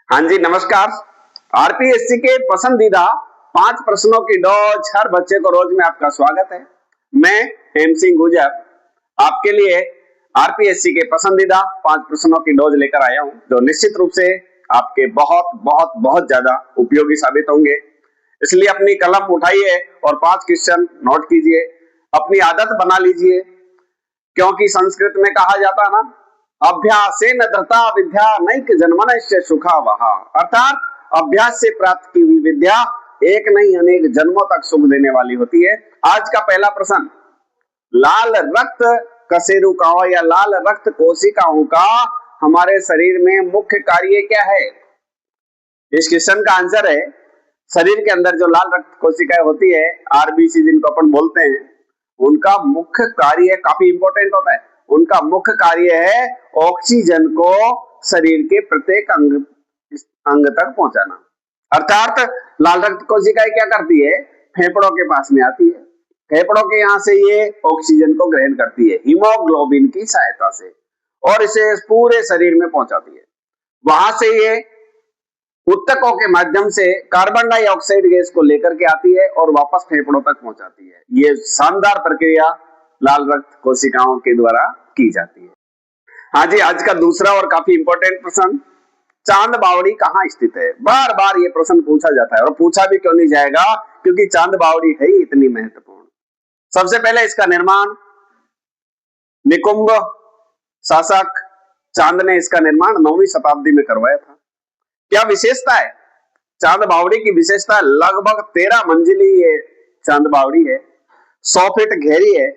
हाँ जी नमस्कार। आरपीएससी के पसंदीदा 5 प्रश्नों की डोज हर बच्चे को रोज में आपका स्वागत है। मैं हेम सिंह गुजर आपके लिए आरपीएससी के पसंदीदा 5 प्रश्नों की डोज लेकर आया हूं, जो निश्चित रूप से आपके बहुत बहुत बहुत ज्यादा उपयोगी साबित होंगे। इसलिए अपनी कलम उठाइए और 5 क्वेश्चन नोट कीजिए, अपनी आदत बना लीजिए, क्योंकि संस्कृत में कहा जाता ना, अभ्यासेन धृता विद्या नैक जन्मनस्य सुखा वहा, अर्थात अभ्यास से प्राप्त की हुई विद्या एक नहीं अनेक जन्मों तक सुख देने वाली होती है। आज का पहला प्रश्न, लाल रक्त कशेरुकाओं या लाल रक्त कोशिकाओं का हमारे शरीर में मुख्य कार्य क्या है? इस क्वेश्चन का आंसर है, शरीर के अंदर जो लाल रक्त कोशिकाएं होती है, आरबीसी जिनको अपन बोलते हैं, उनका मुख्य कार्य काफी इंपॉर्टेंट होता है। उनका मुख्य कार्य है ऑक्सीजन को शरीर के प्रत्येक अंग तक पहुंचाना। अर्थात लाल रक्त कोशिकाएं क्या करती है, फेफड़ों के पास में आती है, फेफड़ों के यहाँ से ये ऑक्सीजन को ग्रहण करती है हीमोग्लोबिन की सहायता से और इसे पूरे शरीर में पहुंचाती है। वहां से ये उत्तकों के माध्यम से कार्बन डाइऑक्साइड गैस को लेकर के आती है और वापस फेफड़ों तक पहुंचाती है। ये शानदार प्रक्रिया लाल रक्त कोशिकाओं के द्वारा की जाती है। हाँ जी, आज का दूसरा और काफी इंपॉर्टेंट प्रश्न, चांद बावड़ी कहाँ स्थित है? बार बार ये प्रश्न पूछा जाता है और पूछा भी क्यों नहीं जाएगा, क्योंकि चांद बावड़ी है ही इतनी महत्वपूर्ण। सबसे पहले इसका निर्माण निकुंभ शासक चांद ने इसका निर्माण 9वीं शताब्दी में करवाया था। क्या विशेषता है चांद बावड़ी की? विशेषता लगभग 13 मंजिली ये चांद बावड़ी है, 100 फीट गहरी है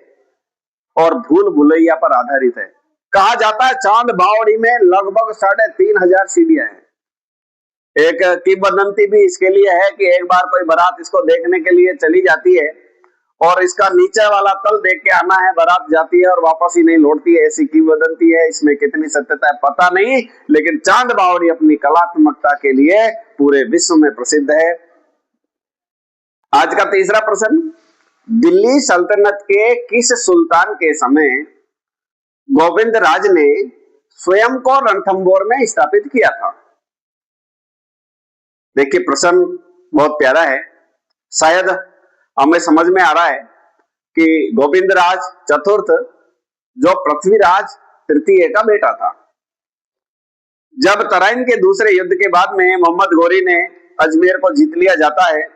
और भूल भुलैया पर आधारित है। कहा जाता है चांद बावड़ी में लगभग 3500 सीढ़ियां हैं। एक किंवदंती भी इसके लिए है कि एक बार कोई बारात इसको देखने के लिए चली जाती है और इसका नीचे वाला तल देख के आना है, बारात जाती है और वापस ही नहीं लौटती है, ऐसी किंवदंती है। इसमें कितनी सत्यता है पता नहीं, लेकिन चांद बावड़ी अपनी कलात्मकता के लिए पूरे विश्व में प्रसिद्ध है। आज का तीसरा प्रश्न, दिल्ली सल्तनत के किस सुल्तान के समय गोविंद राज ने स्वयं को रणथंभौर में स्थापित किया था? देखिए प्रश्न बहुत प्यारा है, शायद हमें समझ में आ रहा है कि गोविंद राज चतुर्थ जो पृथ्वीराज तृतीय का बेटा था। जब तराइन के दूसरे युद्ध के बाद में मोहम्मद गौरी ने अजमेर को जीत लिया जाता है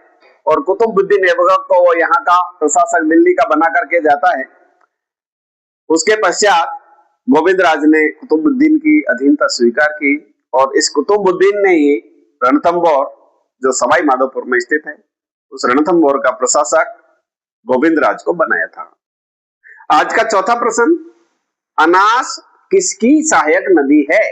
और कुतुबुद्दीन ऐबक को वो यहाँ का प्रशासक दिल्ली का बना करके जाता है, उसके पश्चात गोविंद राज ने कुतुबुद्दीन की अधीनता स्वीकार की और इस कुतुबुद्दीन ने ही रणथंभौर जो सवाई माधोपुर में स्थित है, उस रणथंभौर का प्रशासक गोविंद राज को बनाया था। आज का चौथा प्रश्न, अनास किसकी सहायक नदी है?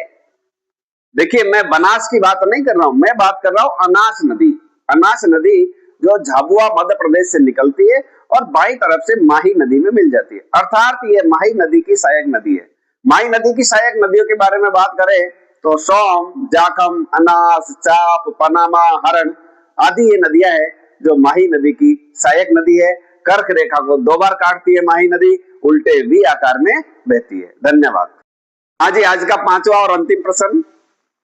देखिए मैं बनास की बात नहीं कर रहा हूं, मैं बात कर रहा हूं अनास नदी। अनास नदी जो झाबुआ मध्य प्रदेश से निकलती है और बाईं तरफ से माही नदी में मिल जाती है, अर्थात ये माही नदी की सहायक नदी है। माही नदी की सहायक नदियों के बारे में बात करें तो सोम, जाखम, अनास, चाप, पनामा, हरण आदि ये नदियां हैं जो माही नदी की सहायक नदी है। कर्क रेखा को 2 बार काटती है माही नदी, उल्टे वी आकार में बहती है। धन्यवाद। आज का 5वां और अंतिम प्रश्न,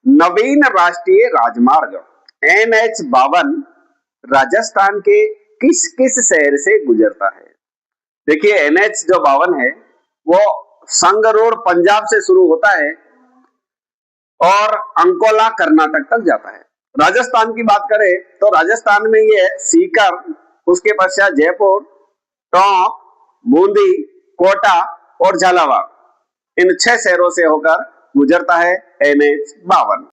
नवीन राष्ट्रीय राजमार्ग NH-52 राजस्थान के किस किस शहर से गुजरता है? देखिए NH-52 है वो संगरूर पंजाब से शुरू होता है और अंकोला कर्नाटक तक जाता है। राजस्थान की बात करें तो राजस्थान में ये सीकर, उसके पश्चात जयपुर, टोंक, बूंदी, कोटा और झालावाड़, इन 6 शहरों से होकर गुजरता है NH-52।